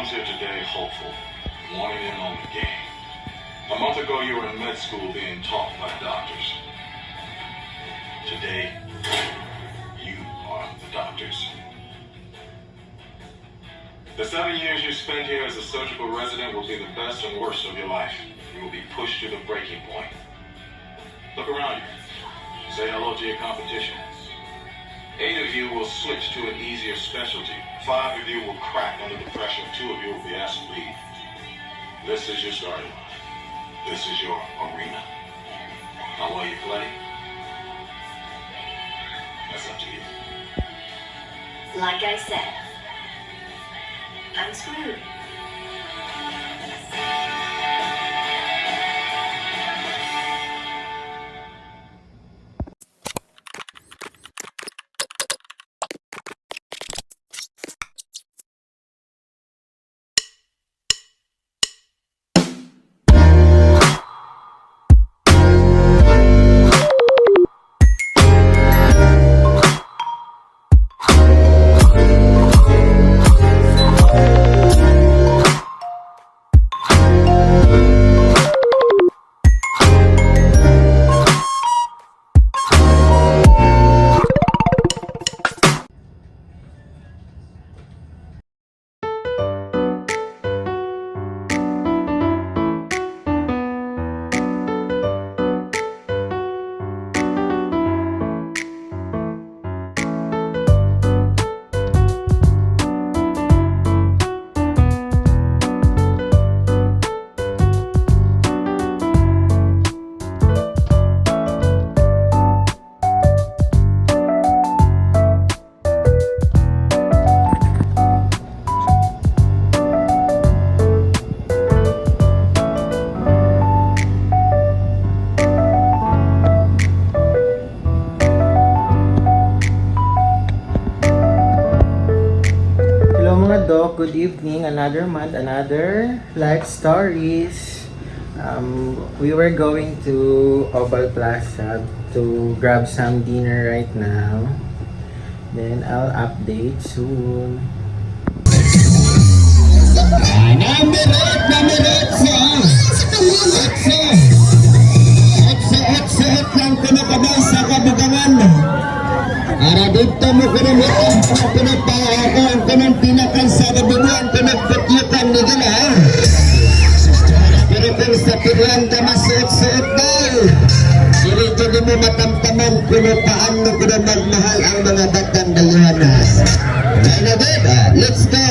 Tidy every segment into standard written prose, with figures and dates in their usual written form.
comes here today hopeful, wanting in on the game. A month ago, you were in med school being taught by doctors. Today, you are the doctors. The 7 years you spend here as a surgical resident will be the best and worst of your life. You will be pushed to the breaking point. Look around you. Say hello to your competition. 8 of you will switch to an easier specialty. 5 of you will crack under the pressure. 2 of you will be asked to leave. This is your starting line. This is your arena. How well you play, that's up to you. Like I said, I'm screwed. Good evening, another month, another life stories. We were going to Oval Plaza to grab some dinner right now. Then I'll update soon. Para dito mo kinamitan kung pinagpahakan ko ng pinakan sa kabibuan pinagputyukan ni Dila. Pero kung sa pinuan ka masuot-suot daw, dito di mo matamtaman kung paano ko na magmahal ang mga batang dalihanas. Kaya na diba? Let's go!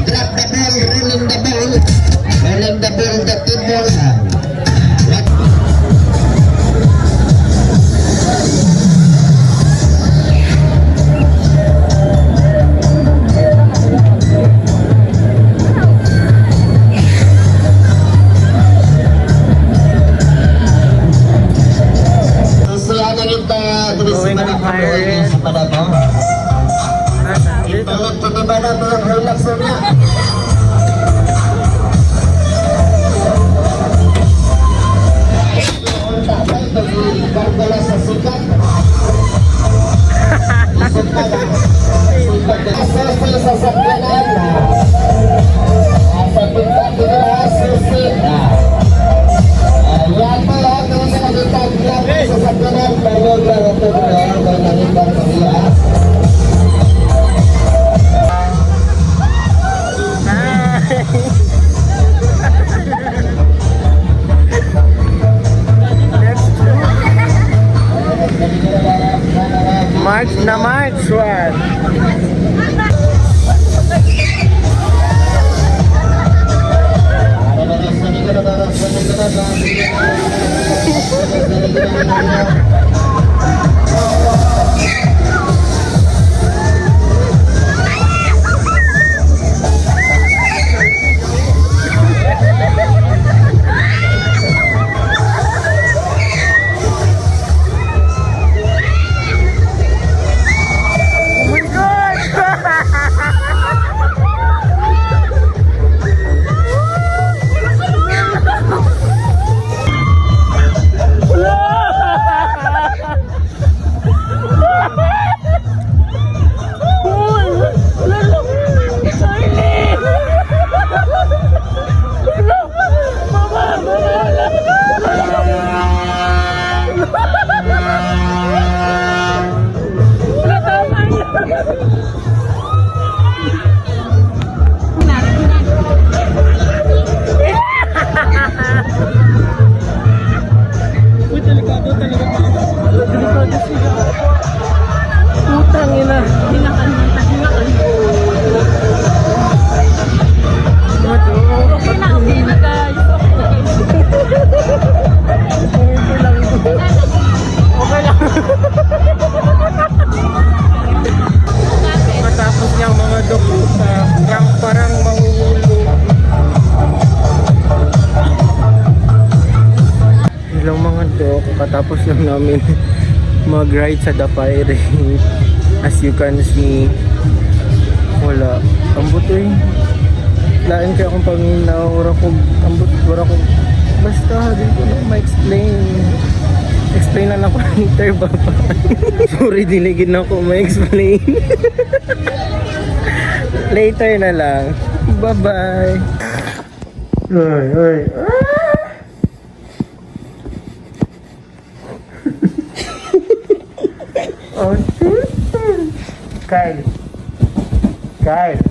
Drop the ball, rolling the ball, rolling the ball, the football. Going to Pirates. March na March, what? Hello mga dok, katapos lang namin mag-ride sa Dapayre. As you can see, wala. Ambot eh. Lain kaya akong paminaw. Wala ko, ambot, wala ko. Basta, di ko na ma-explain. Explain lang ako later, bye-bye. Sorry, diligid na ako ma-explain. Later na lang. Bye-bye. Ay, ay, oh, Kyle. Kyle.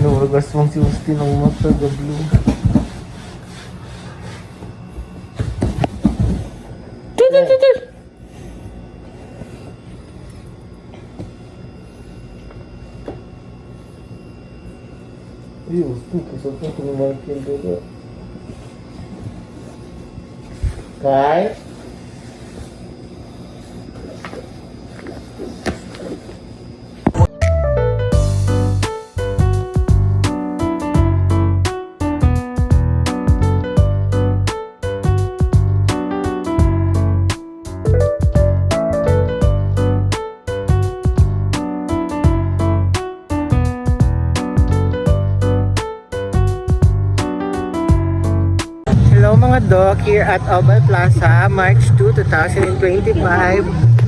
Nuwagas mong si Austin ang mata, gablo. Ih, Austin, kasama ko lumakin dito. Kyle? Hello mga dog, here at Obal Plaza, March 2, 2025.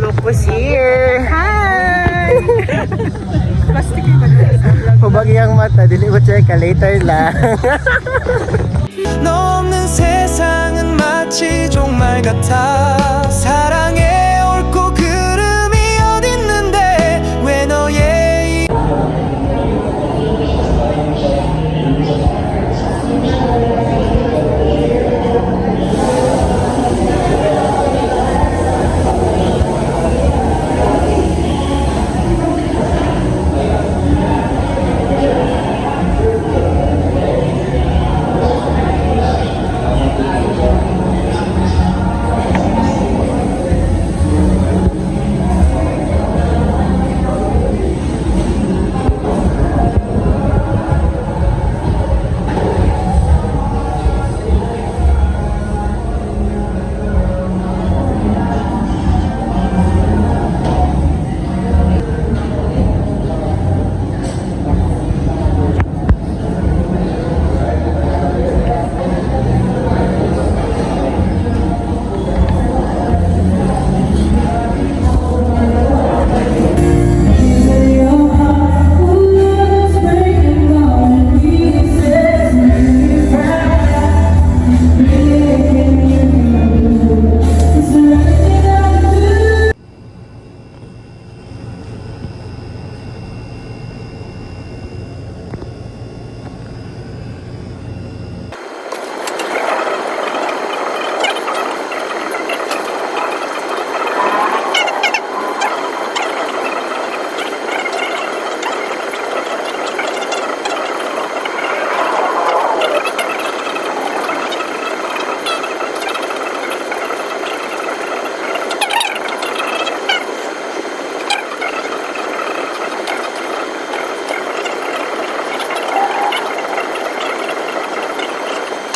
Look who's here! Hi! Pabagi ang mata, dili ko check ka, later lang. 너 없는 세상은 마치 종말 같아 사랑의 옳고 그름이 어딨는데 왜 너의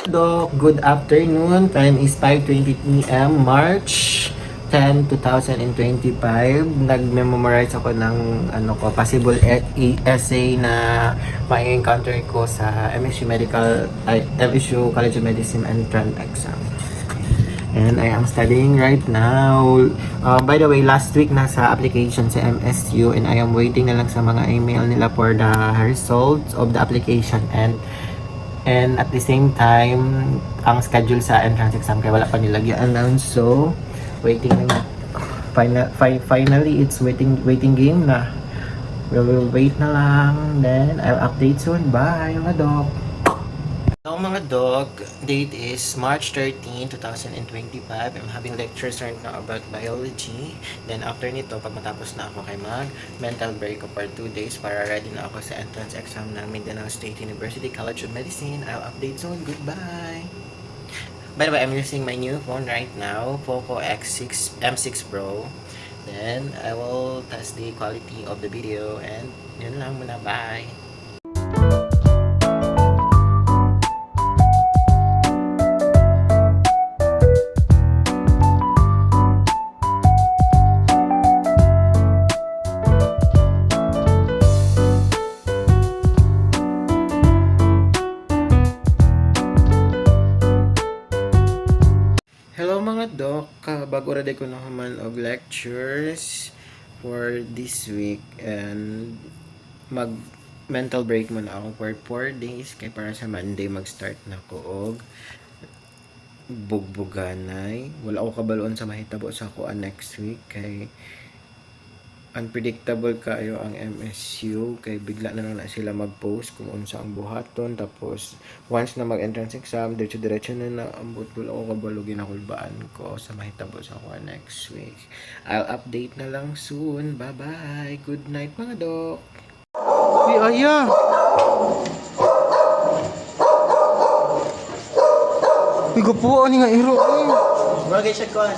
Dok, good afternoon. Time is 5:20 p.m. March 10, 2025. Nag-memorize ako ng possible essay na may encounter ko sa MSU College of Medicine entrance exam. And I am studying right now. By the way, last week nasa application sa MSU and I am waiting na lang sa mga email nila for the results of the application and at the same time ang schedule sa entrance exam kaya wala pa nila i-announce, so waiting na. Finally it's waiting game na. We will wait na lang, then I'll update soon. Bye mga dog. Hello mga dog, date is March 13, 2025. I'm having lectures right now about biology. Then after nito, pag matapos na ako, kay mental break ko for 2 days para ready na ako sa entrance exam ng Mindanao State University College of Medicine. I'll update soon. Goodbye! By the way, I'm using my new phone right now, Poco M6 Pro. Then, I will test the quality of the video and yun lang muna. Bye! Hello mga dok, bago raday ko na human og lectures for this week and mag mental break muna ako for 4 days kay para sa Monday mag-start na ko og bugbuganay. Wala ako kabaloon sa mahitabo sa ako next week kay unpredictable kayo ang MSU kay bigla na lang na sila mag-post kung unsa ang buhaton tapos once na mag-entrance exam diretso na naambot wala ako kabalo ginakulbaan ko sa mahitabo sa ako next week. I'll update na lang soon. Bye bye. Good night mga dok. Uy aya. Bigo po ani nga iro. Bagay siya kuan.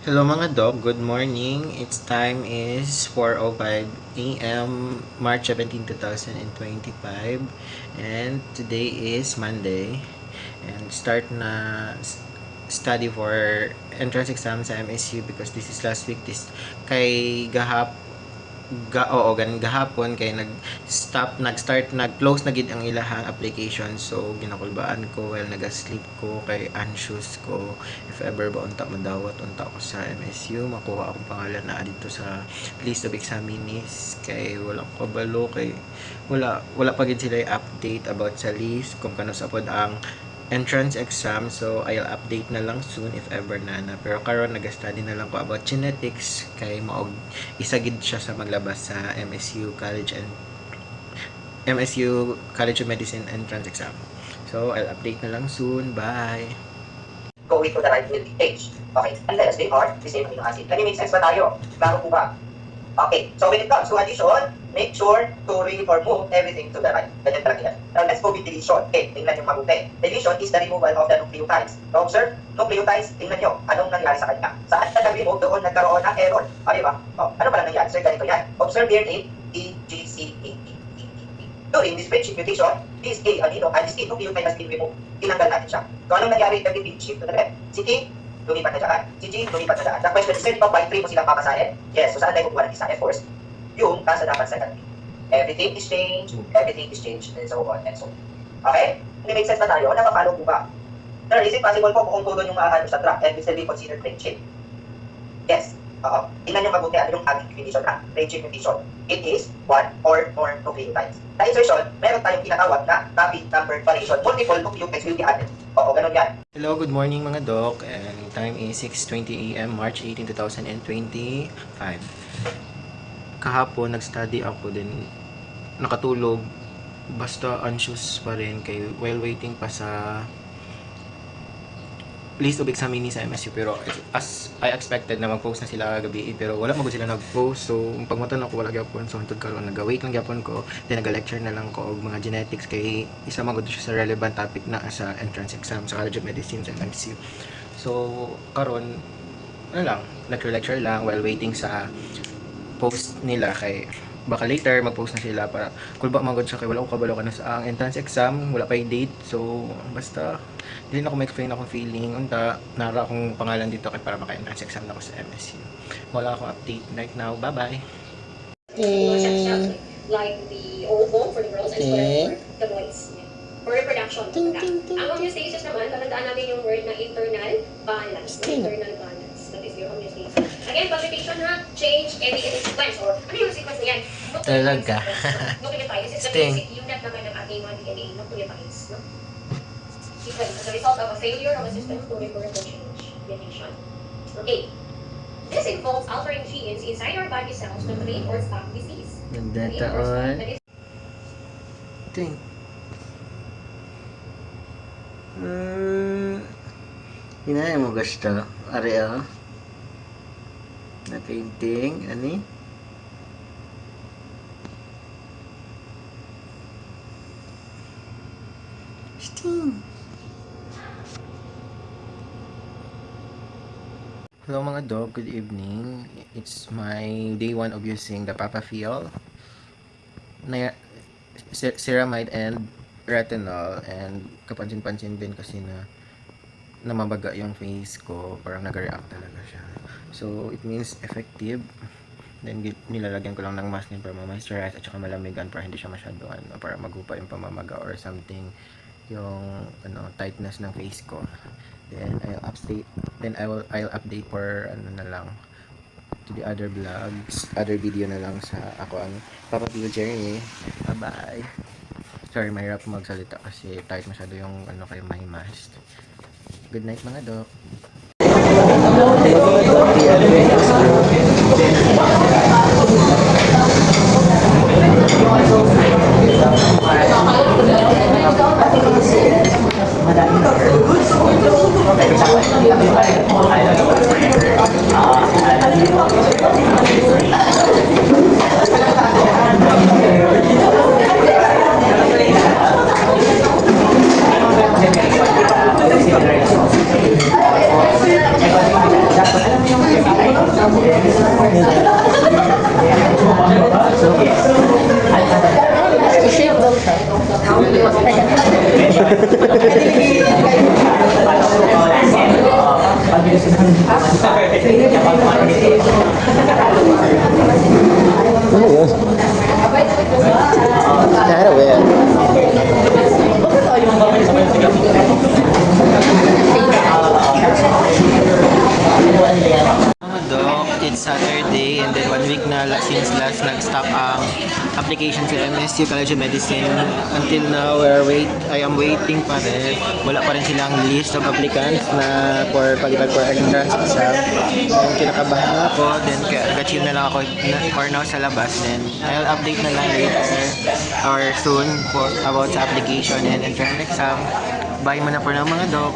Hello mga dog, good morning. Its time is 4:05 AM, March 17, 2025. And today is Monday. And start na study for entrance exam sa MSU because this is last week. Kay gahapon kay nag-close na gid ang ilahang application, so ginakulbaan ko while naga-sleep ko kay anxious ko if ever ba unta madawat unta ko sa MSU makuha akong pangalan na dito sa list of examinees kay wala ko kabalo kay wala pa gid sila update about sa list kung kano sa pod ang entrance exam, so I'll update na lang soon if ever na. Pero karon nag-study na lang ko about genetics kay maog isagid siya sa maglabas sa MSU College of Medicine entrance exam. So I'll update na lang soon. Bye. Going to the right will be H. Okay, unless they are the same amino acid. Can you make sense ba tayo? Klaro po ba? Okay, so when it comes to addition, make sure to remove everything to the right. Ganyan talaga yan. Now let's go with deletion. Okay, tingnan yung mabuti. Deletion is the removal of the nucleotides. So observe, nucleotides, tingnan nyo, anong nangyari sa kanya. Saan na nag-remove, doon nagkaroon ng error. O, diba? O, ano pala nangyari? So ganito yan. Observe here A, D, G, C, A, E, E, E, E. During this spreadsheet mutation, this A amino and this A nucleotide has been removed. Tinanggal natin siya. So anong nangyari? Everything shift to the left. Si K, lumipat na dyan. Si G, lumipat na dyan. The question is, pwede pa by 3 mo silang papasahin? Yes. So saan tayo kukuha ng isa? Of course, yung nasa dapat sa kanti. Everything is changed, and so on and so on. Okay? Hindi make sense na tayo? Nakapalo po ba? Sir, is it possible po kung tulon yung ano sa track and will still be considered brain chip? Yes. Oo. Tingnan nyo mabuti ano yung additive condition ha. Ranging condition. It is 1 or more nucleotides. Sa insertion, meron tayong tinatawag na copy number variation. Multiple nucleotides will be added. Oo, ganun yan. Hello, good morning mga Doc, and time is 6:20 AM, March 18, 2025. Kahapon, nag-study ako din, nakatulog, basta anxious pa rin while waiting pa sa list of examinees sa MSU, pero as I expected na mag-post na sila gabi, pero wala magod sila nag-post, so pagmatan ako wala gyapon, so hantod karon nag-wait lang gyapon ko, then nag-lecture na lang ko og mga genetics kay isa magod siya sa relevant topic na sa entrance exam sa College of Medicine sa MSU. So karon ano lang, lecture lang while waiting sa post nila, kay baka later mag-post na sila para kulba magod siya kay wala ko kabalo kana sa ang entrance exam, wala pa yung date, so basta hindi na ako ma-explain akong feeling unta nara akong pangalan dito kay para maka-entrance exam na ako sa MSU. Wala akong update right now. Bye bye. Sections like the ovum for the girls and sperm for the boys. For reproduction. Ang homeostasis naman, tandaan natin yung word na internal balance. Internal balance. That is your homeostasis. Again, palpitation ha, change, editing sequence. Or ano yung sequence na yan? Talaga. Nucleotides. It's the basic unit naman ng ating mga DNA, nucleotides. No? Sequence as a result of a failure of a system to reverse the change. Mutation. Okay. This involves altering genes inside our body cells to create or stop disease. Ganda Create or stop taon. the disease. Ting. Hinaya mo gusto. Ari na painting. Ani? Sting. Hello mga dog, good evening. It's my day 1 of using the Papafeel na ceramide and retinol, and kapansin-pansin din kasi na namabaga yung face ko, parang nag-react talaga siya. So it means effective. Then nilalagyan ko lang ng mask din para ma-moisturize at saka malamigan para hindi siya masyado para magupa yung pamamaga or something yung tightness ng face ko. Then I'll update for na lang to the other vlogs, other video na lang sa ako ang Papa Pio Jerry. Bye bye. Sorry, mahirap magsalita kasi tight masyado yung kay my mask. Good night mga dok. It's Saturday and then 1 week na since last nag-stop ang application sa MSU College of Medicine. Until now, I am waiting pa rin. Wala pa rin silang list of applicants na for palipad for entrance exam. And kinakabahan na ako, then kag-achieve na lang ako for now sa labas. Then I'll update na lang later or soon about sa application and entrance exam. Bye muna for now mga dok.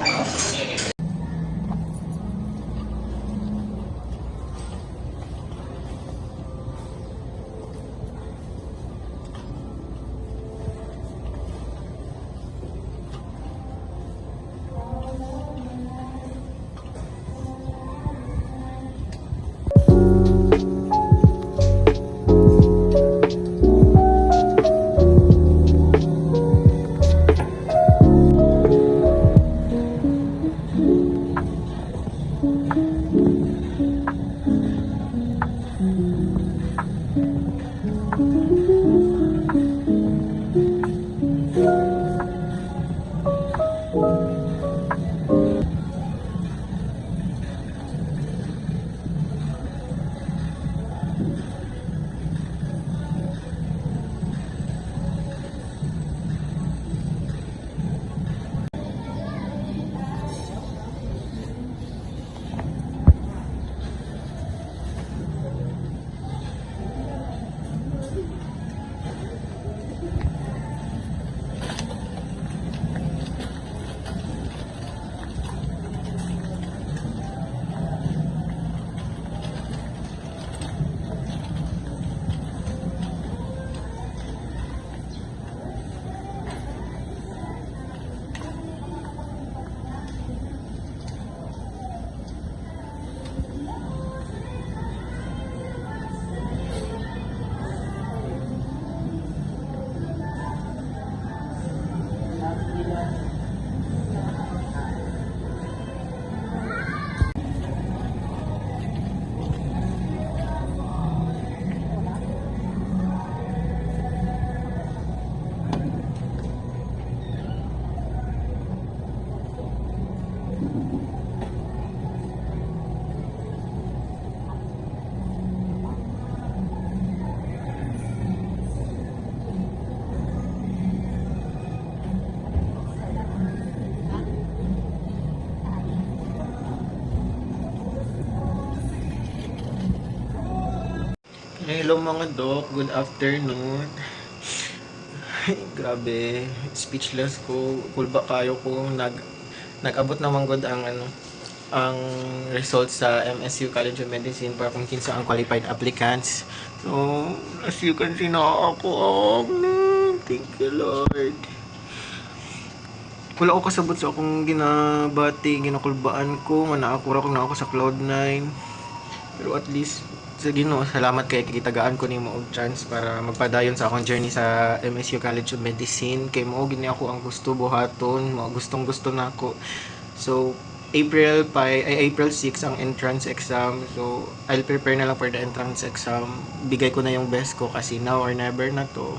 Hello mga dok, good afternoon. Grabe, speechless ko. Kulba kayo ko nag-abot naman gud ang ang results sa MSU College of Medicine para kung kinsa ang qualified applicants. So, as you can see na ako. Thank you Lord. Wala ko kasabot sa akong ginabati, ginakulbaan ko, manakakura ko na ako sa Cloud9. Pero at least sa Ginoo, salamat kay kitagaan ko nimo og chance para magpadayon sa akong journey sa MSU College of Medicine. Kay mao gini ako ang gusto buhaton, mao gustong-gusto nako. So April 6 ang entrance exam. So I'll prepare na lang for the entrance exam. Bigay ko na yung best ko kasi now or never na to.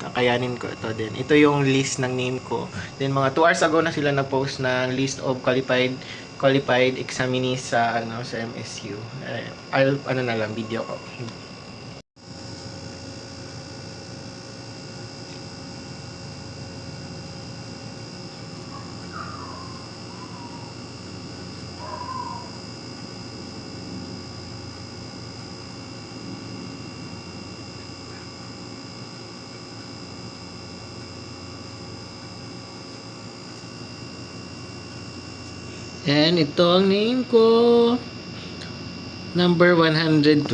Kakayanin ko ito din. Ito yung list ng name ko. Then mga 2 hours ago na sila nag-post ng list of qualified examinees sa sa MSU. I'll na lang video ko. And ito ang name ko. Number 120.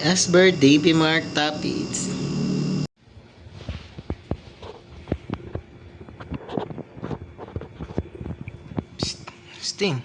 Asber Davy Mark Tapits. Sting.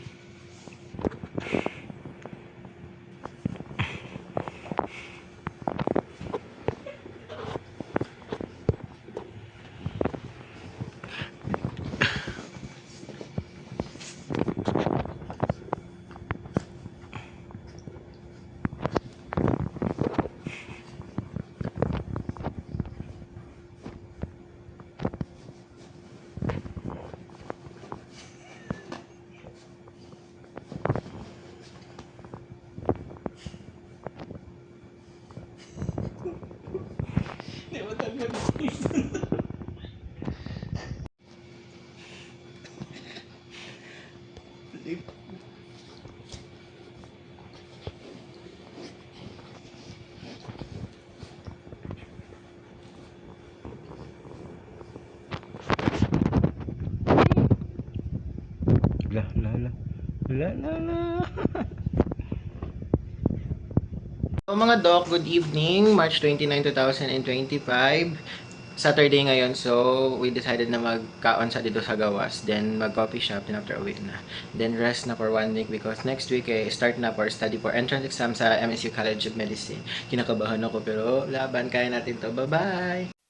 So mga doc, good evening. March 29, 2025. Saturday ngayon, so we decided na magkaon sa dito sa gawas. Then mag-coffee shop, then after a week na. Then rest na for 1 week because next week start na for study for entrance exam sa MSU College of Medicine. Kinakabahan ako pero laban, kaya natin to. Bye-bye!